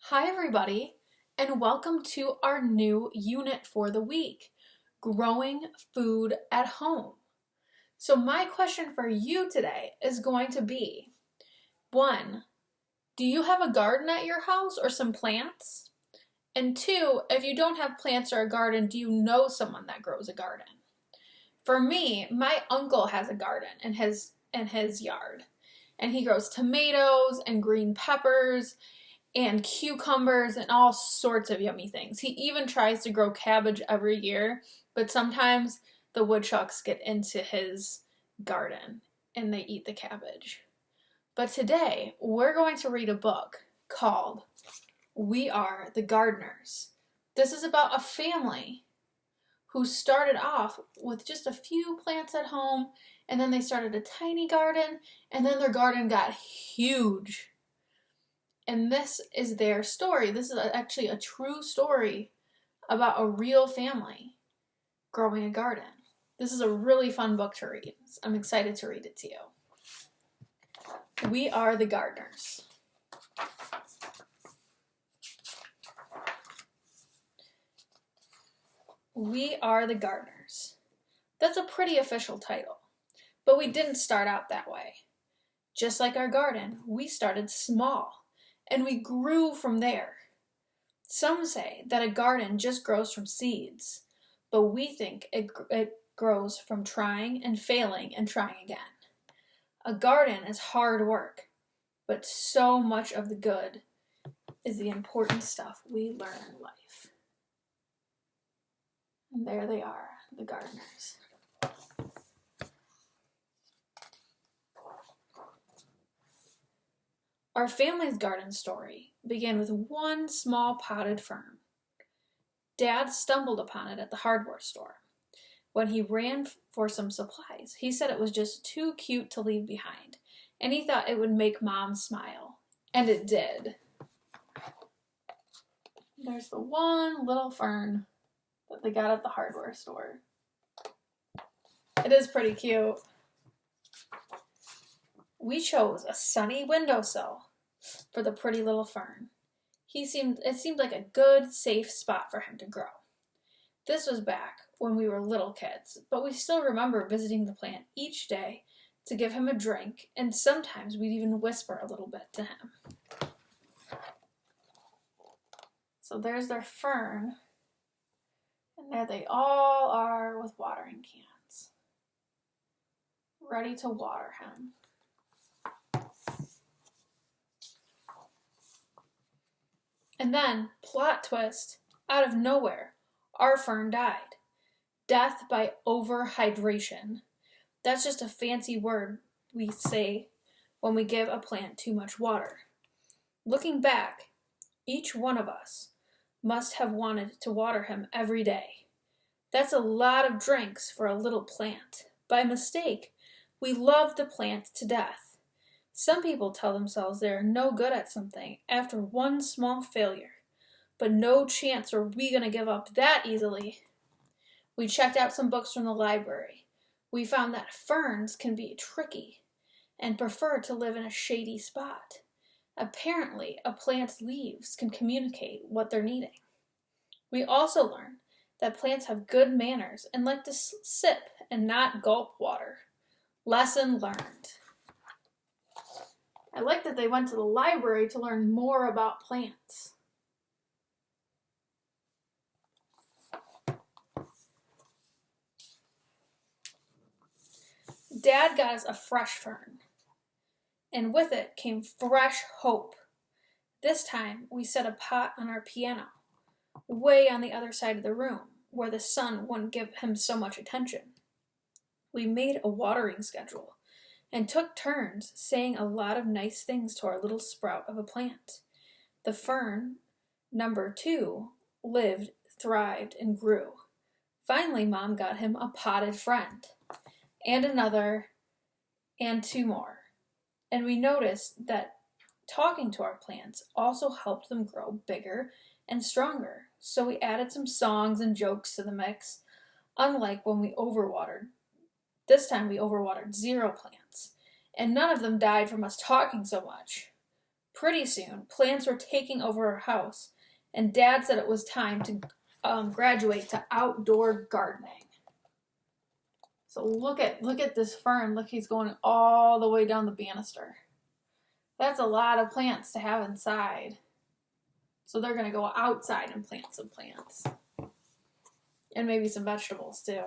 Hi, everybody, and welcome to our new unit for the week, Growing Food at Home. So my question for you today is going to be, 1, do you have a garden at your house or some plants? And 2, if you don't have plants or a garden, do you know someone that grows a garden? For me, my uncle has a garden in his yard, and he grows tomatoes and green peppers and cucumbers and all sorts of yummy things. He even tries to grow cabbage every year, but sometimes the woodchucks get into his garden and they eat the cabbage. But today, we're going to read a book called We Are the Gardeners. This is about a family who started off with just a few plants at home, and then they started a tiny garden, and then their garden got huge. And this is their story. This is actually a true story about a real family growing a garden. This is a really fun book to read. I'm excited to read it to you. We Are the Gardeners. We Are the Gardeners. That's a pretty official title, but we didn't start out that way. Just like our garden, we started small, and we grew from there. Some say that a garden just grows from seeds, but we think it grows from trying and failing and trying again. A garden is hard work, but so much of the good is the important stuff we learn in life. And there they are, the gardeners. Our family's garden story began with one small potted fern. Dad stumbled upon it at the hardware store. When he ran for some supplies, he said it was just too cute to leave behind, and he thought it would make Mom smile. And it did. There's the one little fern that they got at the hardware store. It is pretty cute. We chose a sunny windowsill for the pretty little fern. It seemed like a good, safe spot for him to grow. This was back when we were little kids, but we still remember visiting the plant each day to give him a drink, and sometimes we'd even whisper a little bit to him. So there's their fern, and there they all are with watering cans, ready to water him. And then, plot twist, out of nowhere, our fern died. Death by overhydration. That's just a fancy word we say when we give a plant too much water. Looking back, each one of us must have wanted to water him every day. That's a lot of drinks for a little plant. By mistake, we love the plant to death. Some people tell themselves they are no good at something after one small failure, but no chance are we going to give up that easily. We checked out some books from the library. We found that ferns can be tricky and prefer to live in a shady spot. Apparently, a plant's leaves can communicate what they're needing. We also learned that plants have good manners and like to sip and not gulp water. Lesson learned. I like that they went to the library to learn more about plants. Dad got us a fresh fern, and with it came fresh hope. This time, we set a pot on our piano, way on the other side of the room, where the sun wouldn't give him so much attention. We made a watering schedule and took turns saying a lot of nice things to our little sprout of a plant. The fern, number 2, lived, thrived, and grew. Finally, Mom got him a potted friend, and another, and 2 more. And we noticed that talking to our plants also helped them grow bigger and stronger. So we added some songs and jokes to the mix, unlike when we overwatered. This time we overwatered 0 plants, and none of them died from us talking so much. Pretty soon, plants were taking over our house, and Dad said it was time to graduate to outdoor gardening. So look at this fern. Look, he's going all the way down the banister. That's a lot of plants to have inside. So they're going to go outside and plant some plants. And maybe some vegetables too.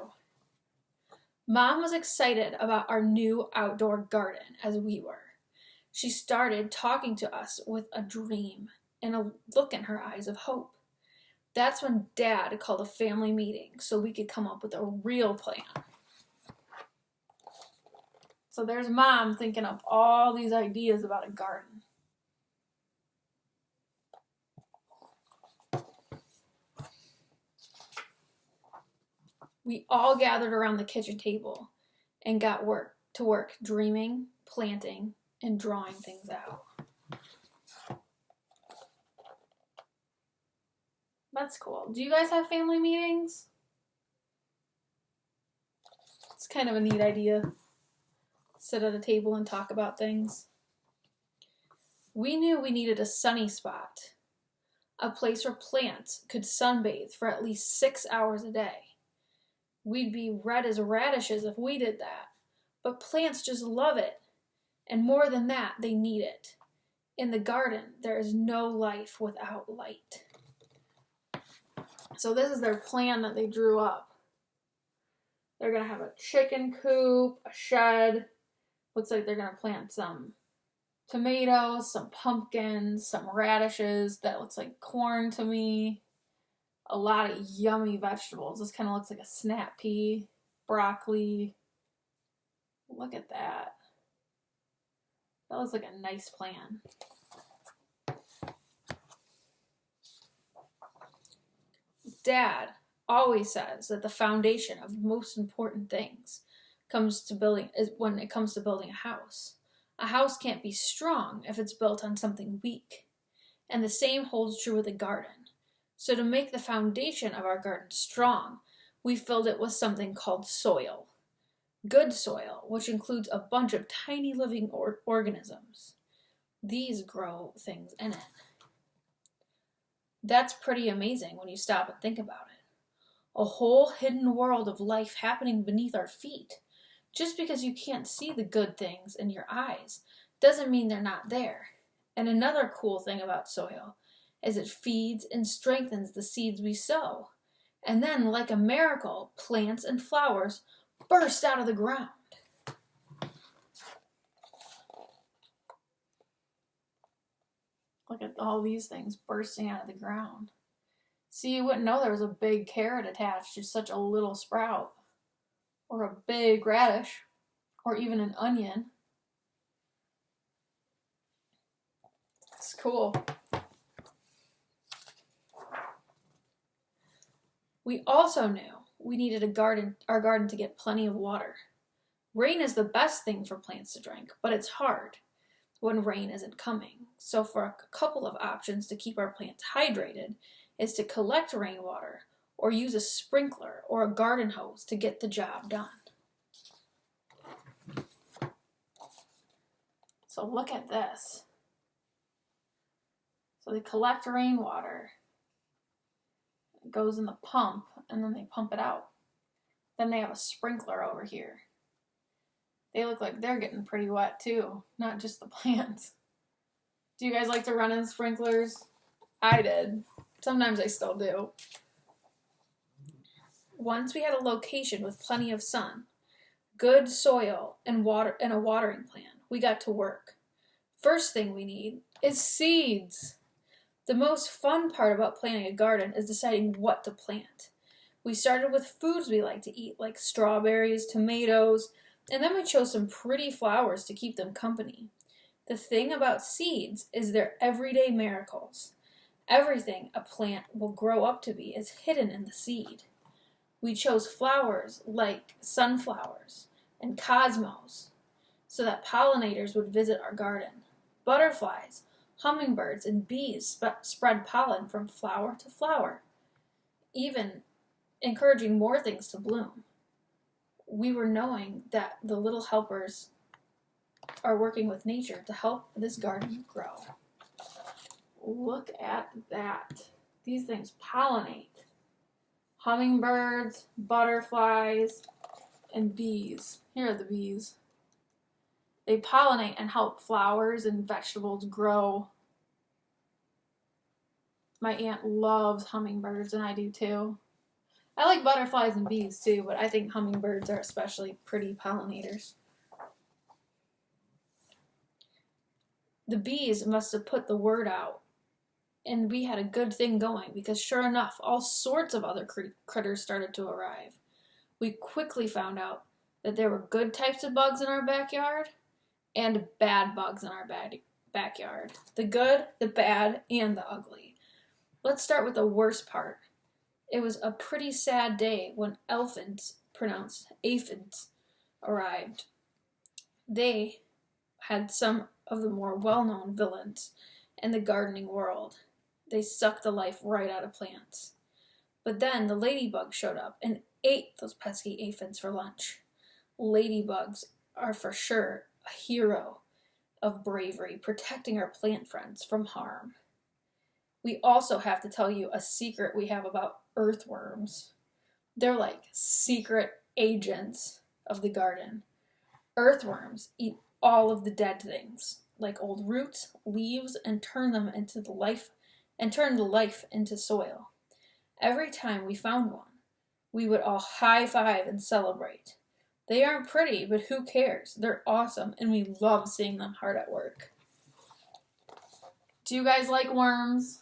Mom was excited about our new outdoor garden as we were. She started talking to us with a dream and a look in her eyes of hope. That's when Dad called a family meeting so we could come up with a real plan. So there's Mom thinking up all these ideas about a garden. We all gathered around the kitchen table and got to work dreaming, planting, and drawing things out. That's cool. Do you guys have family meetings? It's kind of a neat idea. Sit at a table and talk about things. We knew we needed a sunny spot, a place where plants could sunbathe for at least 6 hours a day. We'd be red as radishes if we did that, but plants just love it. And more than that, they need it. In the garden, there is no life without light. So this is their plan that they drew up. They're going to have a chicken coop, a shed. Looks like they're going to plant some tomatoes, some pumpkins, some radishes. That looks like corn to me. A lot of yummy vegetables. This kind of looks like a snap pea, broccoli. Look at that. That looks like a nice plan. Dad always says that the foundation of most important things when it comes to building a house. A house can't be strong if it's built on something weak. And the same holds true with a garden. So to make the foundation of our garden strong, we filled it with something called soil. Good soil, which includes a bunch of tiny living organisms. These grow things in it. That's pretty amazing when you stop and think about it. A whole hidden world of life happening beneath our feet. Just because you can't see the good things in your eyes doesn't mean they're not there. And another cool thing about soil is it feeds and strengthens the seeds we sow. And then, like a miracle, plants and flowers burst out of the ground. Look at all these things bursting out of the ground. See, you wouldn't know there was a big carrot attached to such a little sprout. Or a big radish. Or even an onion. It's cool. We also knew we needed our garden to get plenty of water. Rain is the best thing for plants to drink, but it's hard when rain isn't coming. So for a couple of options to keep our plants hydrated is to collect rainwater or use a sprinkler or a garden hose to get the job done. So look at this. So they collect rainwater. It goes in the pump, and then they pump it out. Then they have a sprinkler over here. They look like they're getting pretty wet too, not just the plants. Do you guys like to run in sprinklers? I did. Sometimes I still do. Once we had a location with plenty of sun, good soil, and water, and a watering plan, we got to work. First thing we need is seeds. The most fun part about planting a garden is deciding what to plant. We started with foods we like to eat, like strawberries, tomatoes, and then we chose some pretty flowers to keep them company. The thing about seeds is they're everyday miracles. Everything a plant will grow up to be is hidden in the seed. We chose flowers like sunflowers and cosmos so that pollinators would visit our garden. Butterflies, hummingbirds, and bees spread pollen from flower to flower, even encouraging more things to bloom. We were knowing that the little helpers are working with nature to help this garden grow. Look at that. These things pollinate. Hummingbirds, butterflies, and bees. Here are the bees. They pollinate and help flowers and vegetables grow. My aunt loves hummingbirds, and I do too. I like butterflies and bees too, but I think hummingbirds are especially pretty pollinators. The bees must have put the word out, and we had a good thing going because sure enough, all sorts of other critters started to arrive. We quickly found out that there were good types of bugs in our backyard and bad bugs in our backyard. The good, the bad, and the ugly. Let's start with the worst part. It was a pretty sad day when aphids, pronounced aphids, arrived. They had some of the more well-known villains in the gardening world. They sucked the life right out of plants. But then the ladybugs showed up and ate those pesky aphids for lunch. Ladybugs are for sure a hero of bravery, protecting our plant friends from harm. We also have to tell you a secret we have about earthworms. They're like secret agents of the garden. Earthworms eat all of the dead things, like old roots, leaves, and turn the life into soil. Every time we found one, we would all high five and celebrate. They aren't pretty, but who cares? They're awesome, and we love seeing them hard at work. Do you guys like worms?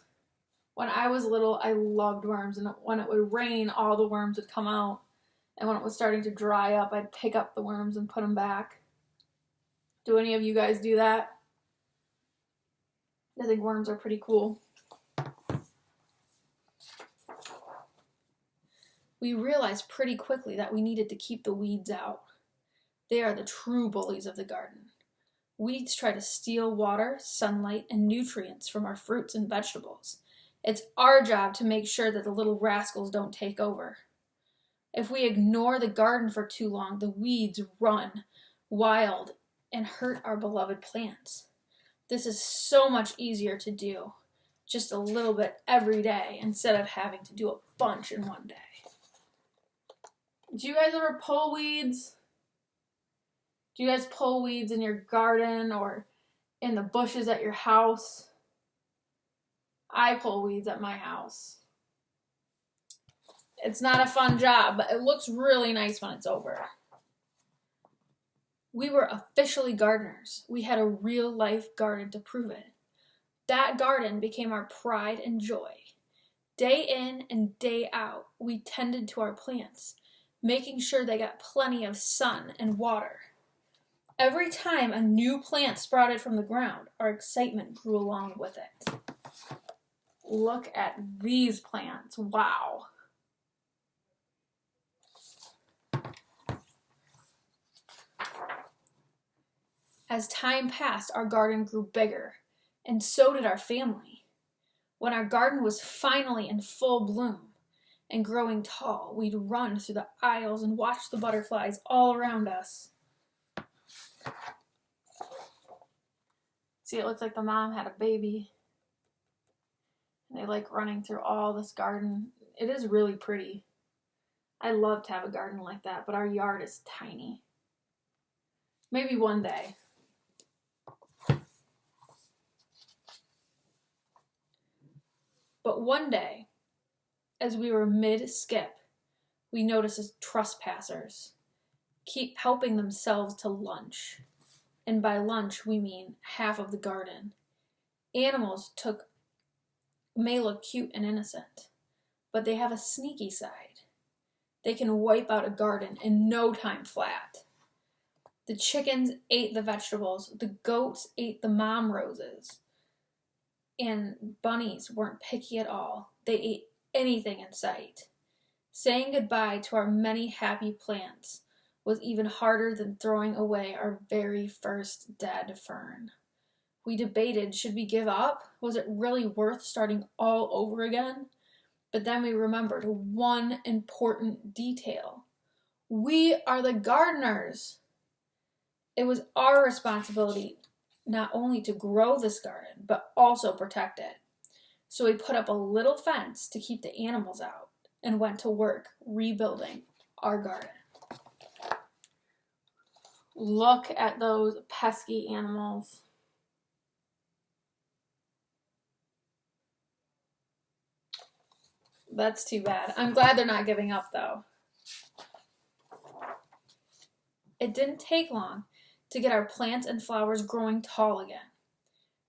When I was little, I loved worms, and when it would rain, all the worms would come out. And when it was starting to dry up, I'd pick up the worms and put them back. Do any of you guys do that? I think worms are pretty cool. We realized pretty quickly that we needed to keep the weeds out. They are the true bullies of the garden. Weeds try to steal water, sunlight, and nutrients from our fruits and vegetables. It's our job to make sure that the little rascals don't take over. If we ignore the garden for too long, the weeds run wild and hurt our beloved plants. This is so much easier to do, just a little bit every day instead of having to do a bunch in one day. Do you guys ever pull weeds? Do you guys pull weeds in your garden or in the bushes at your house? I pull weeds at my house. It's not a fun job, but it looks really nice when it's over. We were officially gardeners. We had a real-life garden to prove it. That garden became our pride and joy. Day in and day out, we tended to our plants, making sure they got plenty of sun and water. Every time a new plant sprouted from the ground, our excitement grew along with it. Look at these plants. Wow. As time passed, our garden grew bigger, and so did our family. When our garden was finally in full bloom and growing tall, we'd run through the aisles and watch the butterflies all around us. See, it looks like the mom had a baby. They like running through all this garden. It is really pretty. I love to have a garden like that, but our yard is tiny. Maybe one day. But one day, as we were mid-skip, we noticed trespassers keep helping themselves to lunch. And by lunch, we mean half of the garden. Animals may look cute and innocent, but they have a sneaky side. They can wipe out a garden in no time flat. The chickens ate the vegetables, the goats ate the mom roses, and bunnies weren't picky at all. They ate anything in sight. Saying goodbye to our many happy plants was even harder than throwing away our very first dead fern. We debated, should we give up? Was it really worth starting all over again? But then we remembered one important detail. We are the gardeners. It was our responsibility not only to grow this garden, but also protect it. So we put up a little fence to keep the animals out and went to work rebuilding our garden. Look at those pesky animals. That's too bad. I'm glad they're not giving up though. It didn't take long to get our plants and flowers growing tall again.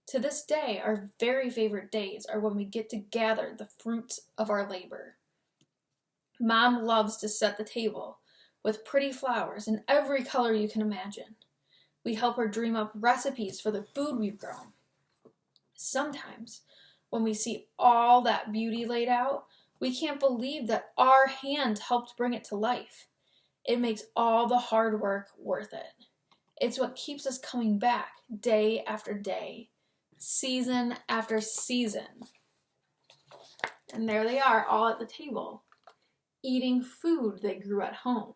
To this day, our very favorite days are when we get to gather the fruits of our labor. Mom loves to set the table with pretty flowers in every color you can imagine. We help her dream up recipes for the food we've grown. Sometimes, when we see all that beauty laid out, we can't believe that our hand helped bring it to life. It makes all the hard work worth it. It's what keeps us coming back day after day, season after season. And there they are, all at the table, eating food they grew at home.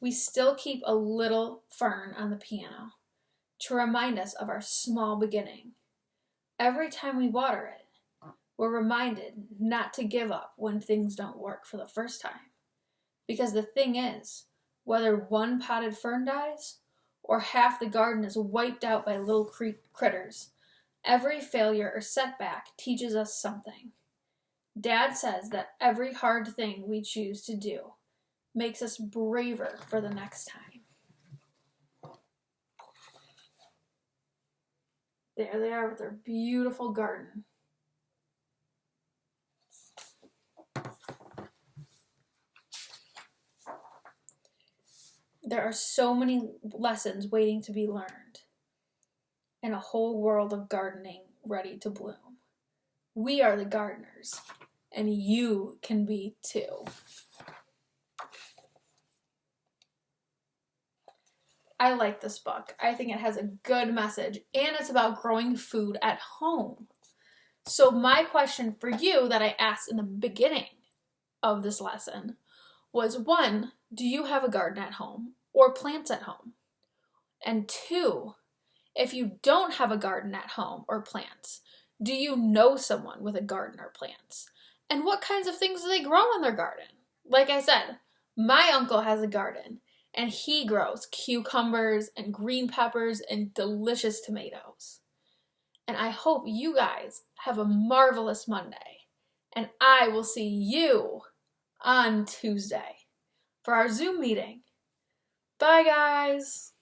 We still keep a little fern on the piano to remind us of our small beginning. Every time we water it, we're reminded not to give up when things don't work for the first time. Because the thing is, whether one potted fern dies or half the garden is wiped out by little critters, every failure or setback teaches us something. Dad says that every hard thing we choose to do makes us braver for the next time. There they are with their beautiful garden. There are so many lessons waiting to be learned and a whole world of gardening ready to bloom. We are the gardeners, and you can be too. I like this book. I think it has a good message, and it's about growing food at home. So my question for you that I asked in the beginning of this lesson was, 1, do you have a garden at home or plants at home? And 2, if you don't have a garden at home or plants, do you know someone with a garden or plants? And what kinds of things do they grow in their garden? Like I said, my uncle has a garden, and he grows cucumbers and green peppers and delicious tomatoes. And I hope you guys have a marvelous Monday. And I will see you on Tuesday for our Zoom meeting. Bye, guys.